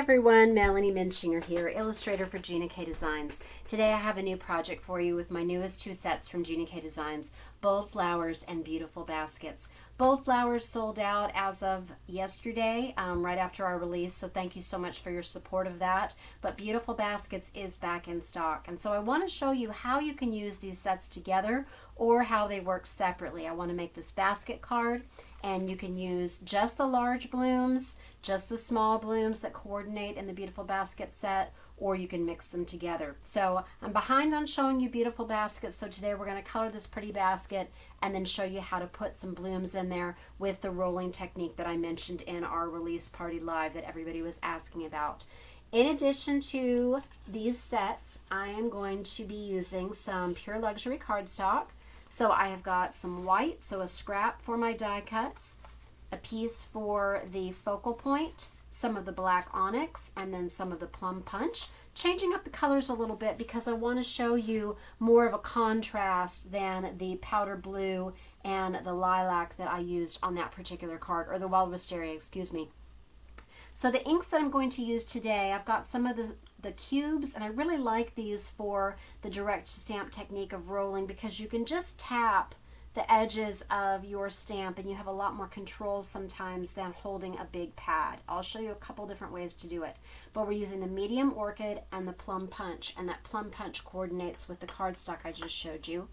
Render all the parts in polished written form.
everyone, Melanie Minshinger here, illustrator for Gina K Designs. Today I have a new project for you with my newest two sets from Gina K Designs, Bold Flowers and Beautiful Baskets. Bold Flowers sold out as of yesterday, right after our release, so thank you so much for your support of that. But Beautiful Baskets is back in stock, and so I want to show you how you can use these sets together or how they work separately. I want to make this basket card, and you can use just the large blooms, just the small blooms that coordinate in the Beautiful Basket set, or you can mix them together. So I'm behind on showing you Beautiful Baskets, so today we're going to color this pretty basket and then show you how to put some blooms in there with the rolling technique that I mentioned in our release party live that everybody was asking about. In addition to these sets, I am going to be using some Pure Luxury cardstock. So I have got some white, so a scrap for my die cuts, a piece for the focal point, some of the black onyx, and then some of the plum punch. Changing up the colors a little bit because I want to show you more of a contrast than the powder blue and the lilac that I used on that particular card, or the wild wisteria, excuse me. So the inks that I'm going to use today, I've got some of the cubes, and I really like these for the direct stamp technique of rolling because you can just tap the edges of your stamp and you have a lot more control sometimes than holding a big pad. I'll show you a couple different ways to do it. But we're using the medium orchid and the plum punch, and that plum punch coordinates with the cardstock I just showed you.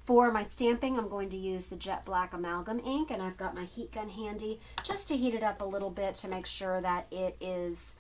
For my stamping, I'm going to use the jet black amalgam ink, and I've got my heat gun handy just to heat it up a little bit to make sure that it is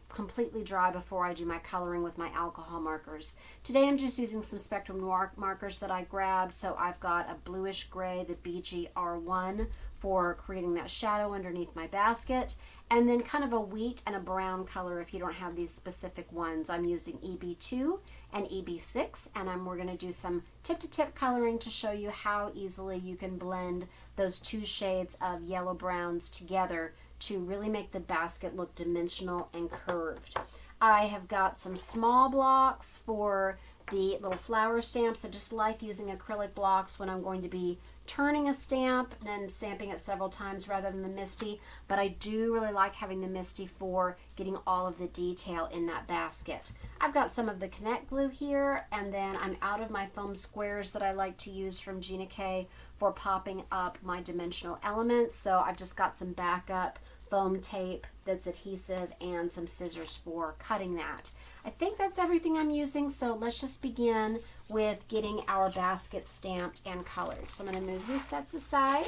completely dry before I do my coloring with my alcohol markers. Today I'm just using some Spectrum Noir markers that I grabbed, so I've got a bluish gray, the BGR1, for creating that shadow underneath my basket, and then kind of a wheat and a brown color if you don't have these specific ones. I'm using EB2 and EB6, and we're going to do some tip-to-tip coloring to show you how easily you can blend those two shades of yellow browns together to really make the basket look dimensional and curved. I have got some small blocks for the little flower stamps. I just like using acrylic blocks when I'm going to be turning a stamp and stamping it several times rather than the MISTI, but I do really like having the MISTI for getting all of the detail in that basket. I've got some of the Connect glue here, and then I'm out of my foam squares that I like to use from Gina K for popping up my dimensional elements, so I've just got some backup foam tape that's adhesive and some scissors for cutting that. I think that's everything I'm using, so let's just begin with getting our basket stamped and colored. So I'm going to move these sets aside,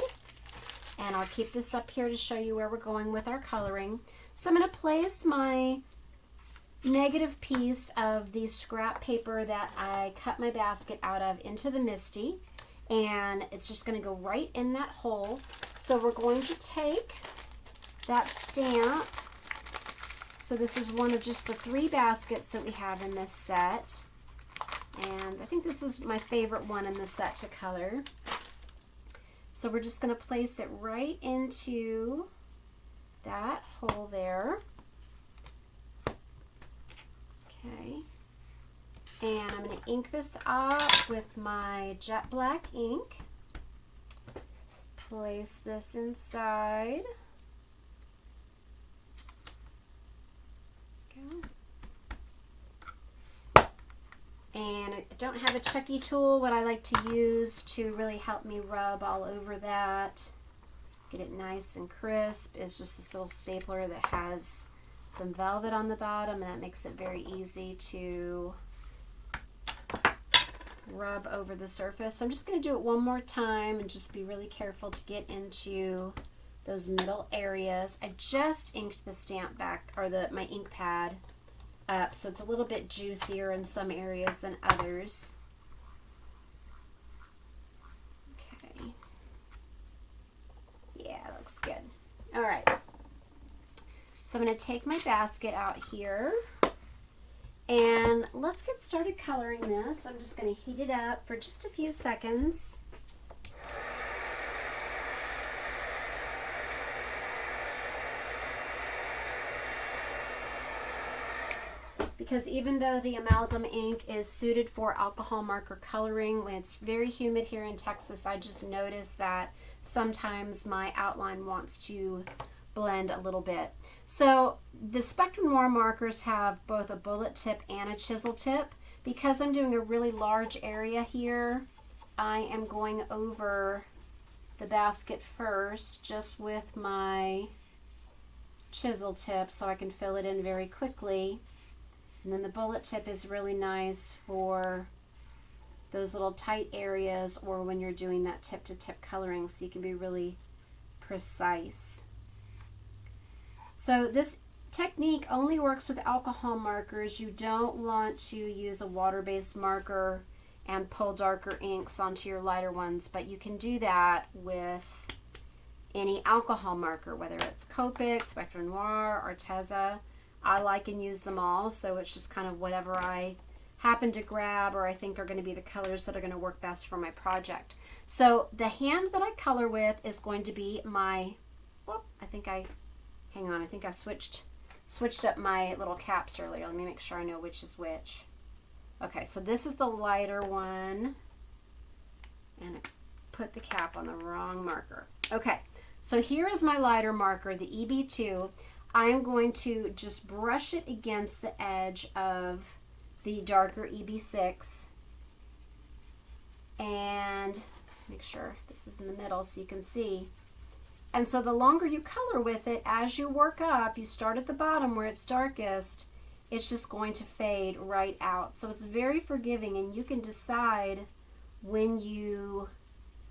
and I'll keep this up here to show you where we're going with our coloring. So I'm going to place my negative piece of the scrap paper that I cut my basket out of into the MISTI, and it's just going to go right in that hole. So we're going to take that stamp. So this is one of just the 3 baskets that we have in this set, and I think this is my favorite one in the set to color. So we're just going to place it right into that hole there. Okay, and I'm going to ink this up with my jet black ink. Place this inside. And I don't have a Chucky tool. What I like to use to really help me rub all over that, get it nice and crisp, is just this little stapler that has some velvet on the bottom, and that makes it very easy to rub over the surface. I'm just going to do it one more time and just be really careful to get into those middle areas. I just inked the stamp back, or my ink pad up, so it's a little bit juicier in some areas than others. Okay. Yeah, looks good. All right. So I'm going to take my basket out here, and let's get started coloring this. I'm just going to heat it up for just a few seconds. Because even though the amalgam ink is suited for alcohol marker coloring, when it's very humid here in Texas, I just noticed that sometimes my outline wants to blend a little bit. So the Spectrum Noir markers have both a bullet tip and a chisel tip. Because I'm doing a really large area here, I am going over the basket first just with my chisel tip so I can fill it in very quickly. And then the bullet tip is really nice for those little tight areas or when you're doing that tip to tip coloring, so you can be really precise. So this technique only works with alcohol markers. You don't want to use a water-based marker and pull darker inks onto your lighter ones, but you can do that with any alcohol marker, whether it's Copic, Spectrum Noir, Arteza. I like and use them all, so it's just kind of whatever I happen to grab or I think are going to be the colors that are going to work best for my project. So the hand that I color with is going to be my, hang on, I think I switched up my little caps earlier. Let me make sure I know which is which. Okay, so this is the lighter one, and I put the cap on the wrong marker. Okay, so here is my lighter marker, the EB2. I'm going to just brush it against the edge of the darker EB6 and make sure this is in the middle so you can see. And so the longer you color with it, as you work up, you start at the bottom where it's darkest, it's just going to fade right out. So it's very forgiving, and you can decide when you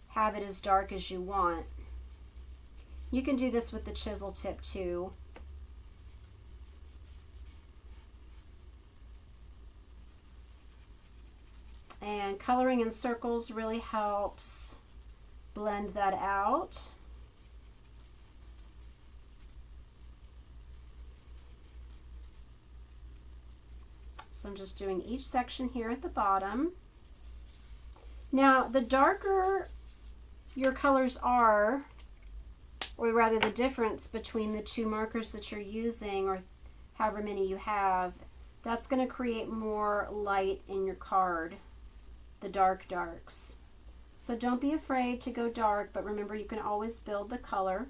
have it as dark as you want. You can do this with the chisel tip too. And coloring in circles really helps blend that out. So I'm just doing each section here at the bottom. Now, the darker your colors are, or rather the difference between the two markers that you're using, or however many you have, that's going to create more light in your card, the darks. So don't be afraid to go dark, but remember you can always build the color.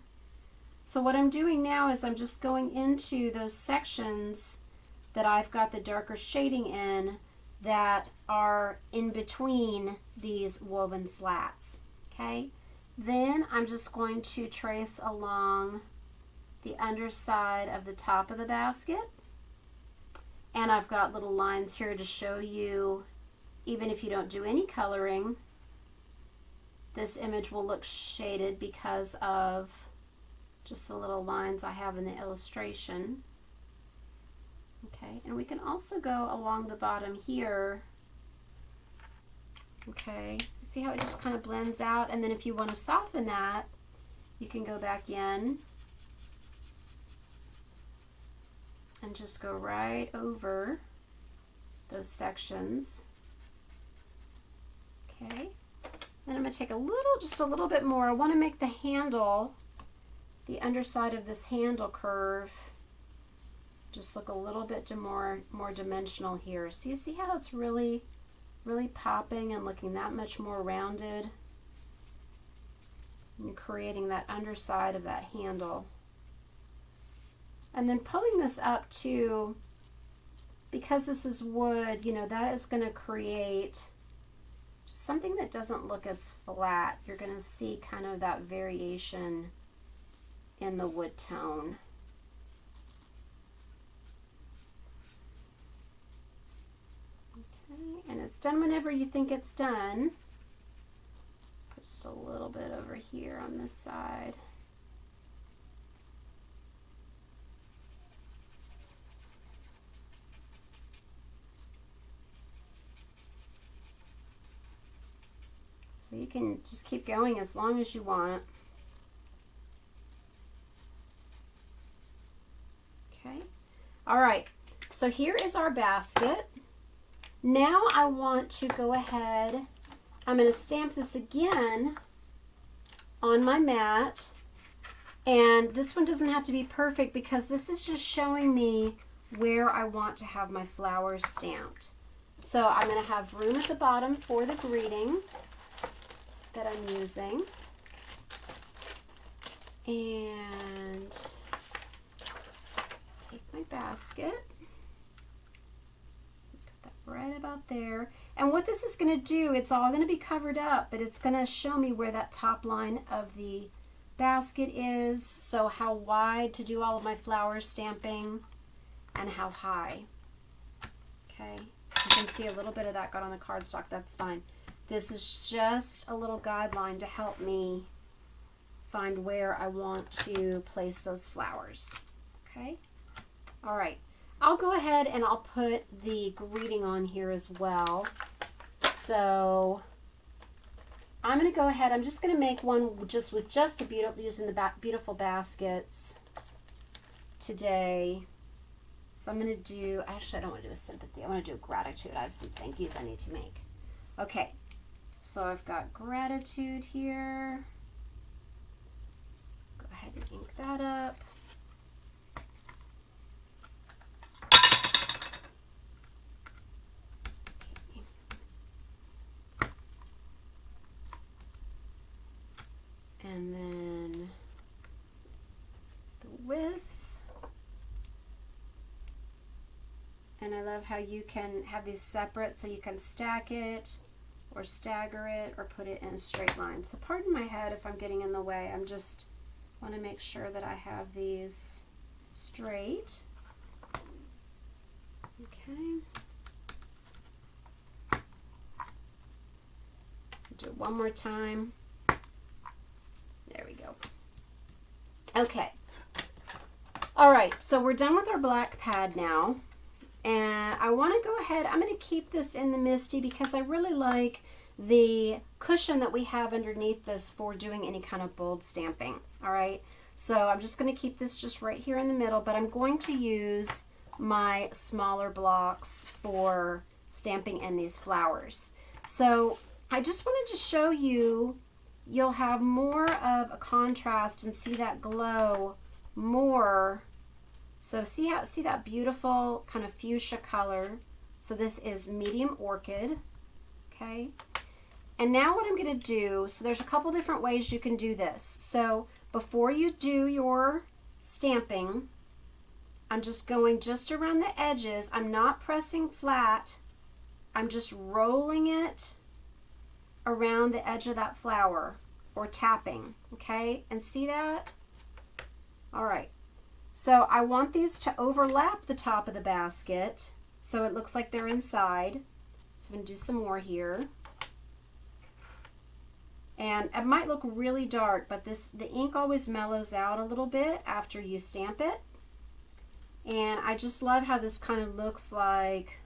So what I'm doing now is I'm just going into those sections that I've got the darker shading in that are in between these woven slats. Okay, then I'm just going to trace along the underside of the top of the basket, and I've got little lines here to show you, even if you don't do any coloring, this image will look shaded because of just the little lines I have in the illustration. Okay, and we can also go along the bottom here. Okay, see how it just kind of blends out? And then if you want to soften that, you can go back in and just go right over those sections. Okay, then I'm going to take just a little bit more. I want to make the handle, the underside of this handle curve, just look a little bit more dimensional here. So you see how it's really popping and looking that much more rounded, and creating that underside of that handle. And then pulling this up too, because this is wood, you know, that is going to create just something that doesn't look as flat. You're going to see kind of that variation in the wood tone. And it's done whenever you think it's done. Put just a little bit over here on this side. So you can just keep going as long as you want. Okay. All right. So here is our basket. Now I want to go ahead, I'm going to stamp this again on my mat, and this one doesn't have to be perfect because this is just showing me where I want to have my flowers stamped. So I'm going to have room at the bottom for the greeting that I'm using, and basket. So put that right about there. And what this is going to do, it's all going to be covered up, but it's going to show me where that top line of the basket is. So how wide to do all of my flower stamping and how high. Okay, you can see a little bit of that got on the cardstock. That's fine. This is just a little guideline to help me find where I want to place those flowers. Okay, all right. I'll go ahead and I'll put the greeting on here as well. So I'm going to go ahead. I'm just going to make one just with just the beautiful, using the beautiful baskets today. So I'm going to do, actually I don't want to do a sympathy. I want to do gratitude. I have some thank yous I need to make. Okay, so I've got gratitude here. Go ahead and ink that up. Okay. And then the width. And I love how you can have these separate, so you can stack it or stagger it or put it in a straight line. So pardon my head if I'm getting in the way. I'm just want to make sure that I have these straight. Okay. Do it one more time. There we go. Okay. All right, so we're done with our black pad now. And I want to go ahead, I'm going to keep this in the Misty because I really like the cushion that we have underneath this for doing any kind of bold stamping. All right, so I'm just going to keep this just right here in the middle, but I'm going to use my smaller blocks for stamping in these flowers. So I just wanted to show you, you'll have more of a contrast and see that glow more. So see that beautiful kind of fuchsia color. So this is medium orchid, okay? And now what I'm gonna do, so there's a couple different ways you can do this. So before you do your stamping, I'm just going just around the edges. I'm not pressing flat. I'm just rolling it around the edge of that flower or tapping, okay? And see that? All right. So I want these to overlap the top of the basket so it looks like they're inside. So I'm going to do some more here. And it might look really dark, but the ink always mellows out a little bit after you stamp it. And I just love how this kind of looks like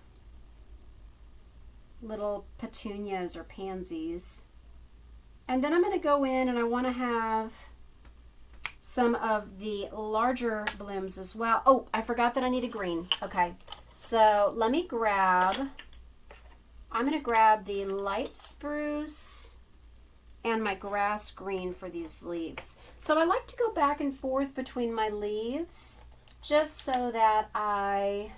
little petunias or pansies. And then I'm going to go in and I want to have some of the larger blooms as well. Oh, I forgot that I need a green. Okay, so let me grab, I'm going to grab the light spruce and my grass green for these leaves. So I like to go back and forth between my leaves just so that I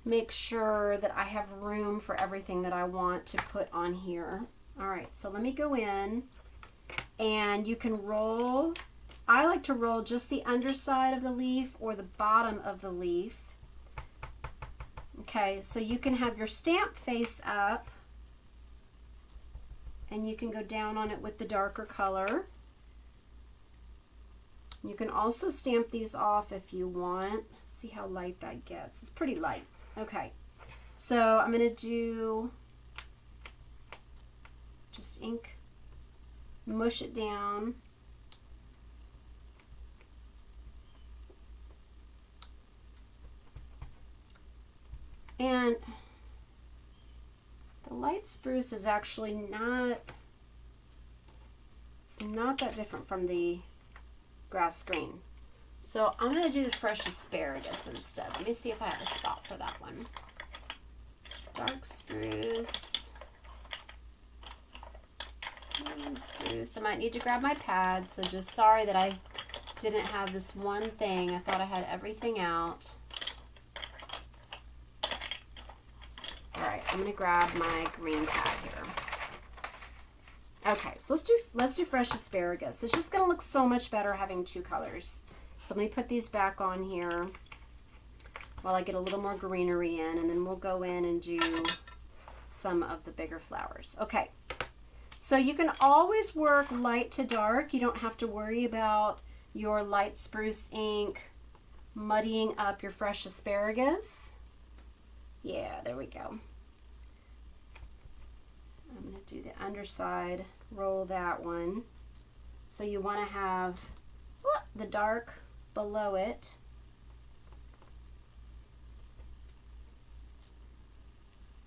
make sure that I have room for everything that I want to put on here. All right, so let me go in. And you can roll, I like to roll just the underside of the leaf or the bottom of the leaf. Okay, so you can have your stamp face up and you can go down on it with the darker color. You can also stamp these off if you want. See how light that gets. It's pretty light. Okay, so I'm going to do just ink, mush it down. And the light spruce is actually it's not that different from the grass green. So I'm going to do the fresh asparagus instead. Let me see if I have a spot for that one. Dark spruce. Spruce. I might need to grab my pad, so just sorry that I didn't have this one thing. I thought I had everything out. Alright, I'm going to grab my green pad here. Okay, so let's do fresh asparagus. It's just going to look so much better having two colors. So let me put these back on here while I get a little more greenery in, and then we'll go in and do some of the bigger flowers. Okay, so you can always work light to dark. You don't have to worry about your light spruce ink muddying up your fresh asparagus. Yeah, there we go. I'm going to do the underside, roll that one. So you want to have the dark below it.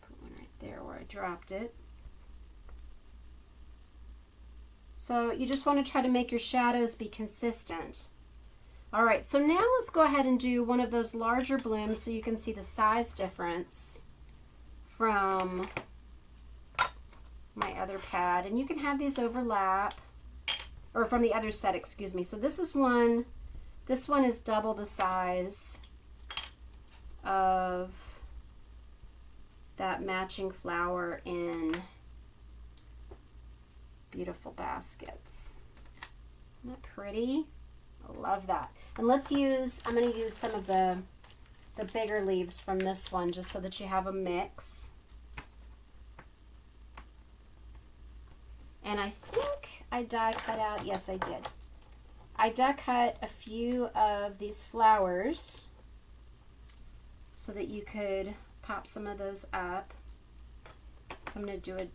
Put one right there where I dropped it. So you just want to try to make your shadows be consistent. All right, so now let's go ahead and do one of those larger blooms so you can see the size difference from my other pad. And you can have these overlap, or from the other set, excuse me. So this is one, this one is double the size of that matching flower in Beautiful Baskets. Isn't that pretty? I love that. And let's use, I'm going to use some of the bigger leaves from this one just so that you have a mix. And I think I die cut out, yes I did. I die cut a few of these flowers so that you could pop some of those up. So I'm going to do a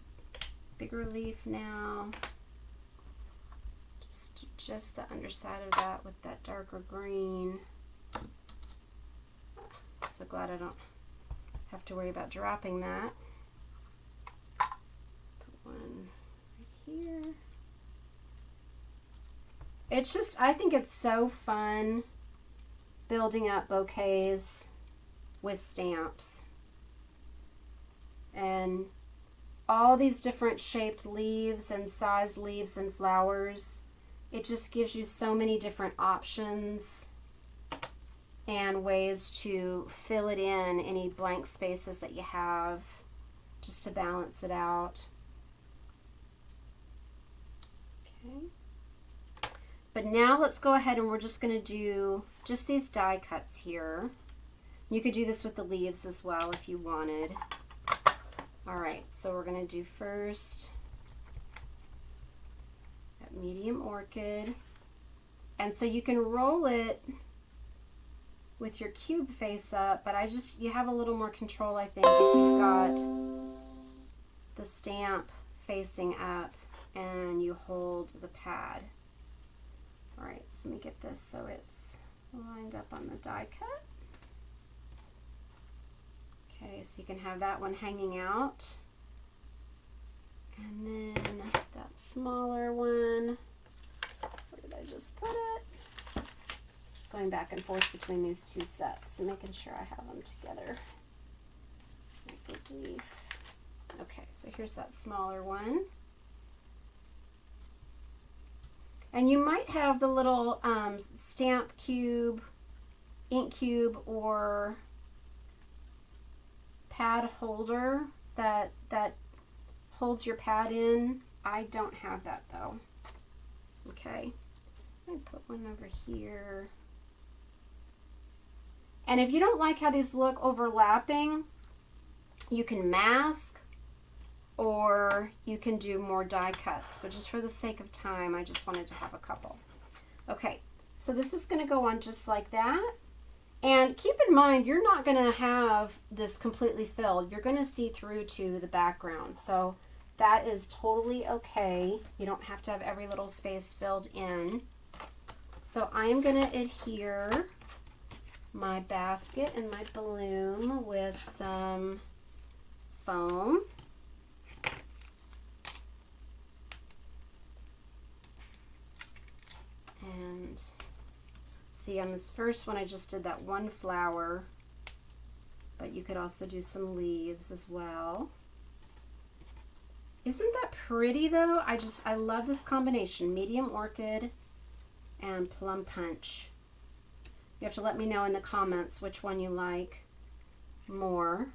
bigger leaf now. Just the underside of that with that darker green. I'm so glad I don't have to worry about dropping that. Put one right here. It's just, I think it's so fun building up bouquets with stamps. And all these different shaped leaves and size leaves and flowers. It just gives you so many different options and ways to fill it in any blank spaces that you have just to balance it out. Okay. But now let's go ahead and we're just going to do just these die cuts here. You could do this with the leaves as well if you wanted. All right, so we're going to do first medium orchid, and so you can roll it with your cube face up, but you have a little more control, I think, if you've got the stamp facing up and you hold the pad. All right, so let me get this so it's lined up on the die cut. Okay, so you can have that one hanging out. And then that smaller one, where did I just put it? Just going back and forth between these two sets and making sure I have them together. Okay, so here's that smaller one. And you might have the little stamp cube, ink cube, or pad holder that holds your pad in. I don't have that though. Okay, I'm gonna put one over here. And if you don't like how these look overlapping, you can mask or you can do more die cuts, but just for the sake of time, I just wanted to have a couple. Okay, so this is gonna go on just like that. And keep in mind, you're not gonna have this completely filled. You're gonna see through to the background. So that is totally okay. You don't have to have every little space filled in. So I am gonna adhere my basket and my bloom with some foam. And see, on this first one I just did that one flower, but you could also do some leaves as well. Isn't that pretty though? I love this combination, medium orchid and plum punch. You have to let me know in the comments which one you like more,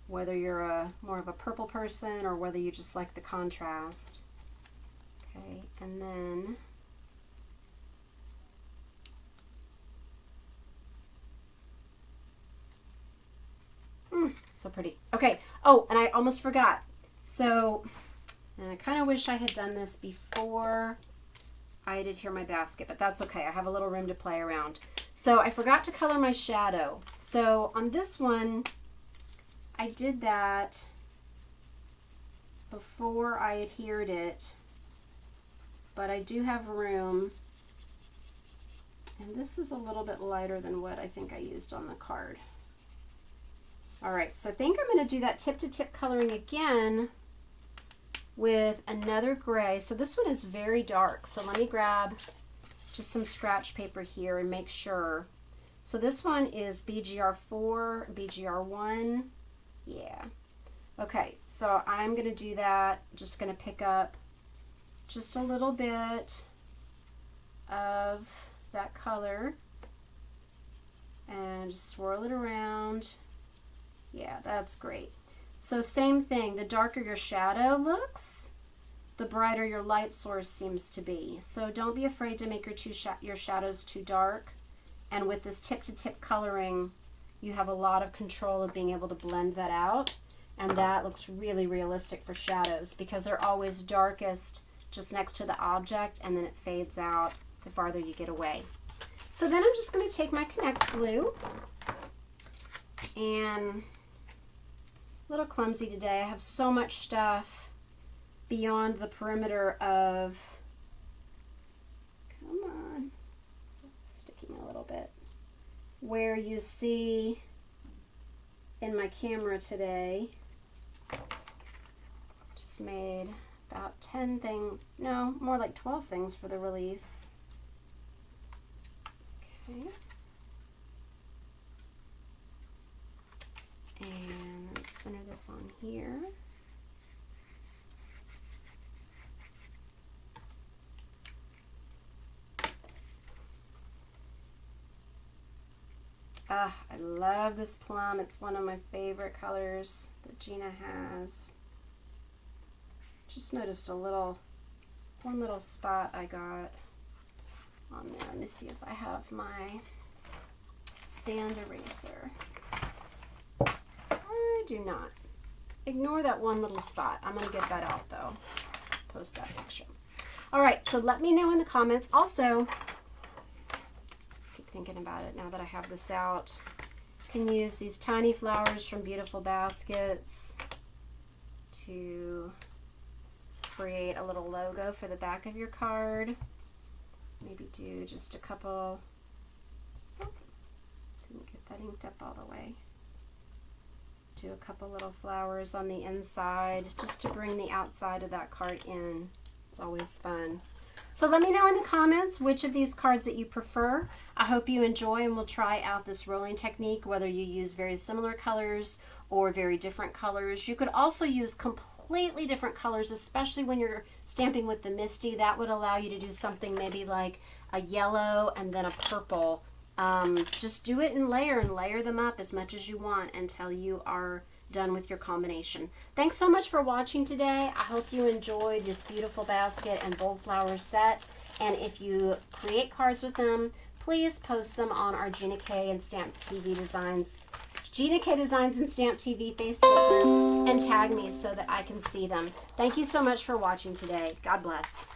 whether you're more of a purple person or whether you just like the contrast. Okay, and then So pretty. Okay. Oh, and I almost forgot. So, and I kind of wish I had done this before I did here my basket, but that's okay. I have a little room to play around. So I forgot to color my shadow. So on this one, I did that before I adhered it, but I do have room. And this is a little bit lighter than what I think I used on the card. All right, so I think I'm going to do that tip-to-tip coloring again with another gray. So this one is very dark. So let me grab just some scratch paper here and make sure. So this one is BGR4, BGR1. Yeah. Okay, so I'm going to do that. Just going to pick up just a little bit of that color and just swirl it around. Yeah, that's great. So same thing, the darker your shadow looks, the brighter your light source seems to be. So don't be afraid to make your shadows too dark. And with this tip-to-tip coloring, you have a lot of control of being able to blend that out. And that looks really realistic for shadows because they're always darkest just next to the object, and then it fades out the farther you get away. So then I'm just going to take my Connect glue, and a little clumsy today. I have so much stuff beyond the perimeter of, come on, sticking a little bit, where you see in my camera today. Just made about 10 things, no, more like 12 things for the release. Okay. And let's center this on here. I love this plum. It's one of my favorite colors that Gina has. Just noticed one little spot I got on there. Let me see if I have my sand eraser. I do not. Ignore that one little spot. I'm going to get that out though. Post that picture. All right, so let me know in the comments. Also, keep thinking about it now that I have this out. You can use these tiny flowers from Beautiful Baskets to create a little logo for the back of your card. Maybe do just a couple. Oh, didn't get that inked up all the way. Do a couple little flowers on the inside just to bring the outside of that card in. It's always fun. So let me know in the comments which of these cards that you prefer. I hope you enjoy, and we'll try out this rolling technique, whether you use very similar colors or very different colors. You could also use completely different colors, especially when you're stamping with the Misty. That would allow you to do something maybe like a yellow and then a purple. Just do it and layer them up as much as you want until you are done with your combination. Thanks so much for watching today. I hope you enjoyed this beautiful basket and bold flower set. And if you create cards with them, please post them on our Gina K and Stamp TV Designs, Gina K Designs and Stamp TV Facebook group, and tag me so that I can see them. Thank you so much for watching today. God bless.